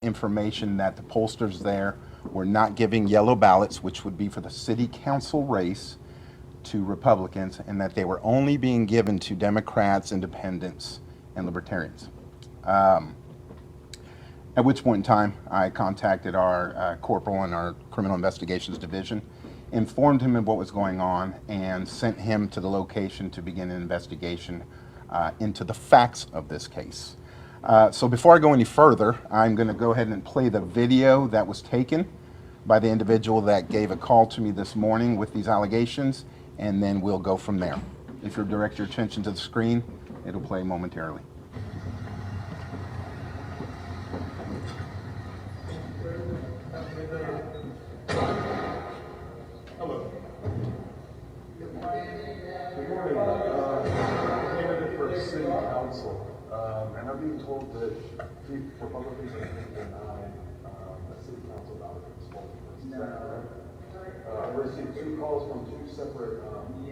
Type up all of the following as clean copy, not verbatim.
information that the pollsters there were not giving yellow ballots, which would be for the city council race, to Republicans, and that they were only being given to Democrats, Independents, and Libertarians. At which point in time, I contacted our corporal in our criminal investigations division, informed him of what was going on, and sent him to the location to begin an investigation into the facts of this case. So before I go any further, I'm going to go ahead and play the video that was taken by the individual that gave a call to me this morning with these allegations, and then we'll go from there. If you direct your attention to the screen, it'll play momentarily. Hello. Good morning. Candidate for city council, and I'm being told that Republicans are going to deny a city council ballot for this whole place. Is that correct? I received 2 calls from 2 separate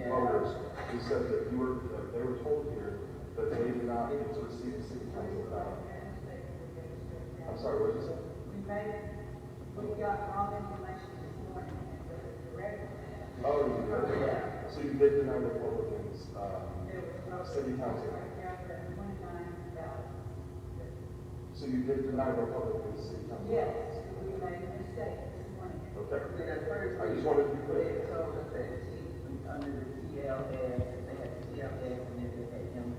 voters who said that they were told here that they did not get to receive the city council ballot. I'm sorry, what did you say? We got wrong information this morning. Oh, you did. So you did deny Republicans city council. So you did deny Republicans city council. Yes, we made a mistake this morning. Okay. I just wanted to be clear. They told us that under the TLS, they had the TLS and then they had them.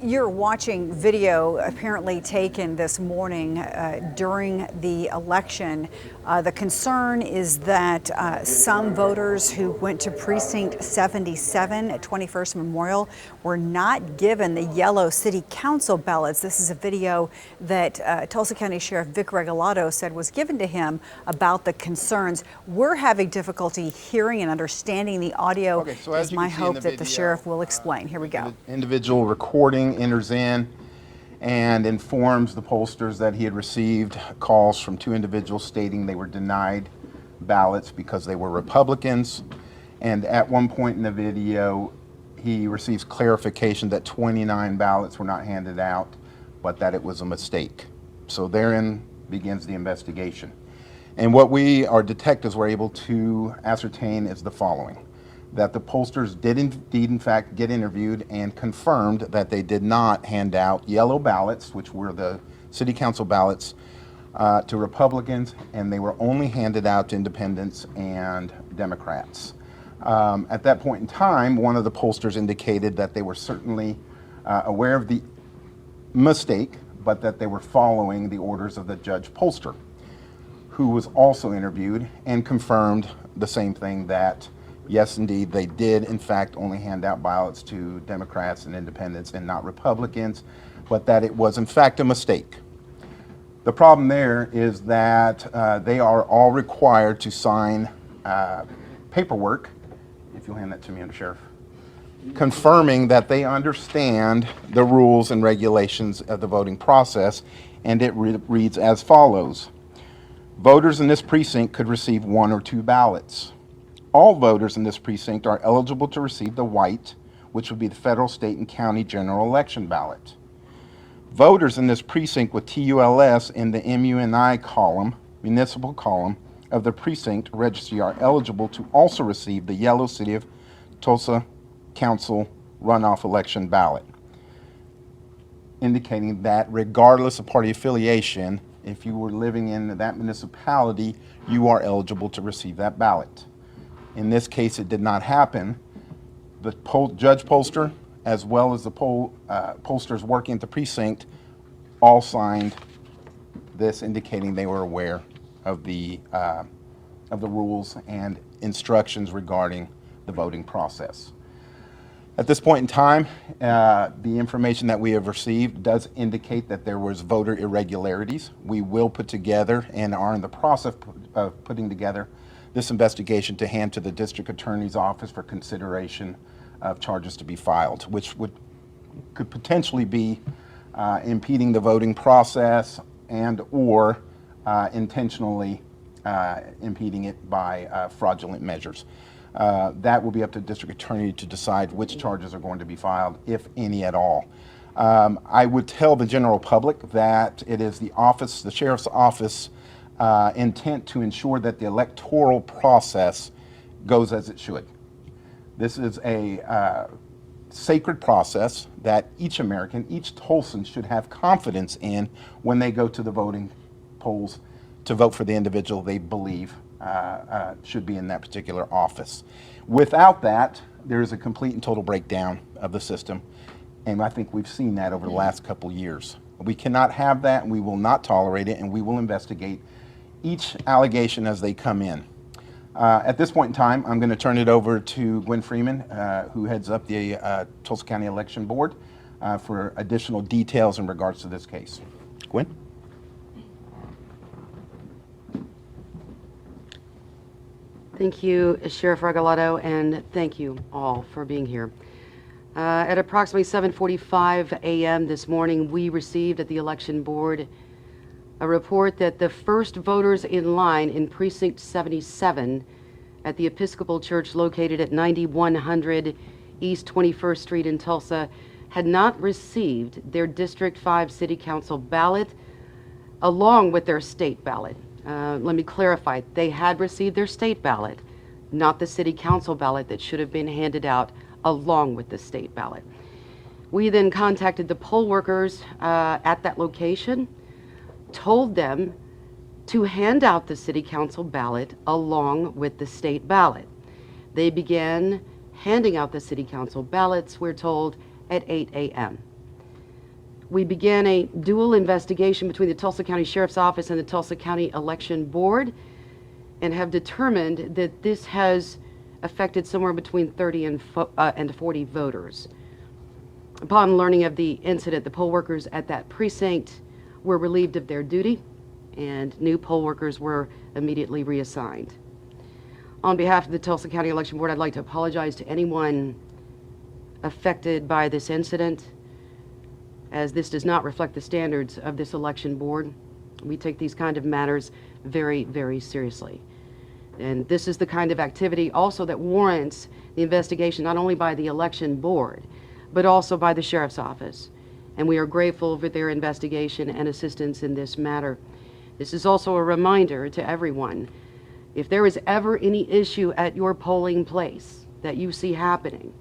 You're watching video apparently taken this morning during the election. The concern is that some voters who went to precinct 77 at 21st Memorial were not given the yellow city council ballots. This is a video that Tulsa County Sheriff Vic Regalado said was given to him about the concerns. We're having difficulty hearing and understanding the audio. Okay, so it's my hope that the video, sheriff will explain. Here we go. The individual recording enters in and informs the pollsters that he had received calls from 2 individuals stating they were denied ballots because they were Republicans. And at one point in the video, he receives clarification that 29 ballots were not handed out, but that it was a mistake. So therein begins the investigation. And what our detectives were able to ascertain is the following: that the pollsters did indeed, in fact, get interviewed and confirmed that they did not hand out yellow ballots, which were the city council ballots, to Republicans, and they were only handed out to Independents and Democrats. At that point in time, one of the pollsters indicated that they were certainly aware of the mistake, but that they were following the orders of the judge pollster, who was also interviewed and confirmed the same thing, that yes, indeed, they did, in fact, only hand out ballots to Democrats and Independents and not Republicans, but that it was, in fact, a mistake. The problem there is that they are all required to sign paperwork, if you'll hand that to me, Under Sheriff, confirming that they understand the rules and regulations of the voting process, and it reads as follows. Voters in this precinct could receive 1 or 2 ballots. All voters in this precinct are eligible to receive the white, which would be the federal, state, and county general election ballot. Voters in this precinct with TULS in the MUNI column, municipal column, of the precinct registry are eligible to also receive the yellow City of Tulsa Council runoff election ballot, indicating that regardless of party affiliation, if you were living in that municipality, you are eligible to receive that ballot. In this case, it did not happen. The judge pollster, as well as the pollsters working at the precinct, all signed this, indicating they were aware of the rules and instructions regarding the voting process. At this point in time, the information that we have received does indicate that there was voter irregularities. We will put together and are in the process of putting together this investigation to hand to the district attorney's office for consideration of charges to be filed, which could potentially be impeding the voting process and or intentionally impeding it by fraudulent measures. That will be up to the district attorney to decide which charges are going to be filed, if any at all. I would tell the general public that it is the sheriff's office intent to ensure that the electoral process goes as it should. This is a sacred process that each American, each Tulsan should have confidence in when they go to the voting polls to vote for the individual they believe should be in that particular office. Without that, there is a complete and total breakdown of the system, and I think we've seen that over the last couple years. We cannot have that, and we will not tolerate it, and we will investigate each allegation as they come in. At this point in time, I'm going to turn it over to Gwen Freeman, who heads up the Tulsa County Election Board, for additional details in regards to this case. Gwen? Thank you, Sheriff Regalado, and thank you all for being here. At approximately 7:45 a.m. this morning, we received at the Election Board a report that the first voters in line in Precinct 77 at the Episcopal Church located at 9100 East 21st Street in Tulsa had not received their District 5 City Council ballot along with their state ballot. Let me clarify, they had received their state ballot, not the City Council ballot that should have been handed out along with the state ballot. We then contacted the poll workers at that location, told them to hand out the City Council ballot along with the state ballot. They began handing out the City Council ballots, we're told, at 8 a.m. We began a dual investigation between the Tulsa County Sheriff's Office and the Tulsa County Election Board and have determined that this has affected somewhere between 30 and 40 voters. Upon learning of the incident, the poll workers at that precinct were relieved of their duty and new poll workers were immediately reassigned. On behalf of the Tulsa County Election Board, I'd like to apologize to anyone affected by this incident, as this does not reflect the standards of this election board. We take these kind of matters very, very seriously. And this is the kind of activity also that warrants the investigation not only by the election board, but also by the sheriff's office. And we are grateful for their investigation and assistance in this matter. This is also a reminder to everyone, if there is ever any issue at your polling place that you see happening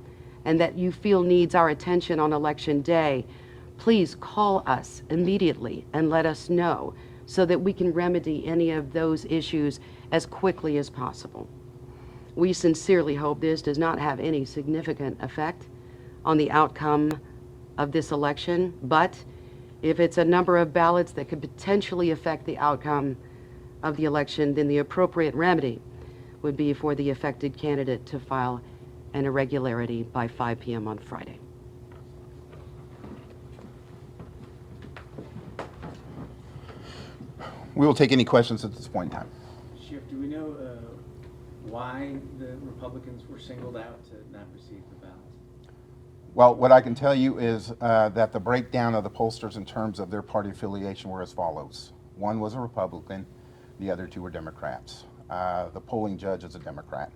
and that you feel needs our attention on election day, please call us immediately and let us know so that we can remedy any of those issues as quickly as possible. We sincerely hope this does not have any significant effect on the outcome of this election, but if it's a number of ballots that could potentially affect the outcome of the election, then the appropriate remedy would be for the affected candidate to file an irregularity by 5 p.m. on Friday. We will take any questions at this point in time. Sheriff, do we know why the Republicans were singled out to not receive the ballots? Well, what I can tell you is that the breakdown of the pollsters in terms of their party affiliation were as follows. One was a Republican, the other two were Democrats. The polling judge is a Democrat.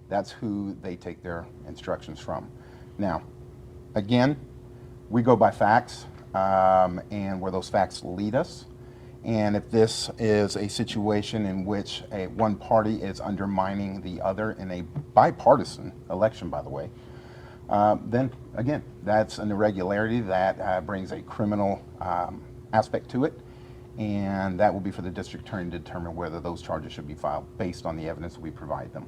That's who they take their instructions from. Now, again, we go by facts and where those facts lead us. And if this is a situation in which one party is undermining the other in a bipartisan election, by the way, then again, that's an irregularity that brings a criminal aspect to it. And that will be for the district attorney to determine whether those charges should be filed based on the evidence we provide them.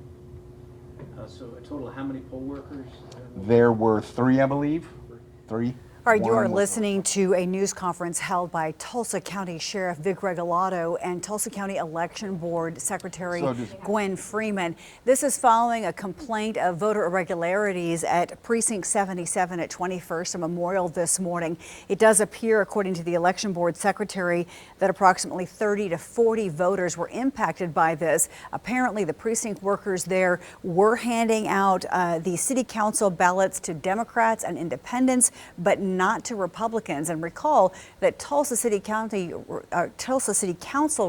So a total of how many poll workers? There were 3, I believe. 3. All right, you One are was- listening to a news conference held by Tulsa County Sheriff Vic Regalado and Tulsa County Election Board Secretary Gwen Freeman. This is following a complaint of voter irregularities at Precinct 77 at 21st and Memorial this morning. It does appear, according to the Election Board Secretary, that approximately 30 to 40 voters were impacted by this. Apparently, the precinct workers there were handing out the city council ballots to Democrats and independents, but not to Republicans. And recall that Tulsa City Council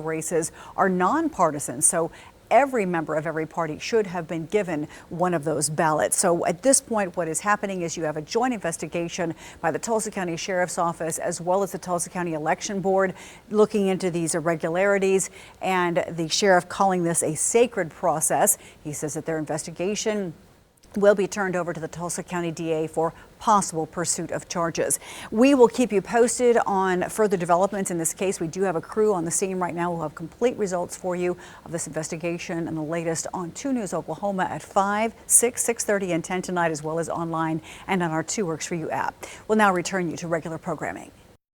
races are nonpartisan. So every member of every party should have been given one of those ballots. So at this point, what is happening is you have a joint investigation by the Tulsa County Sheriff's Office as well as the Tulsa County Election Board looking into these irregularities, and the sheriff calling this a sacred process. He says that their investigation will be turned over to the Tulsa County DA for possible pursuit of charges. We will keep you posted on further developments in this case. We do have a crew on the scene right now. We'll have complete results for you of this investigation and the latest on 2 News Oklahoma at 5, 6, 6:30, and 10 tonight, as well as online and on our 2 Works For You app. We'll now return you to regular programming.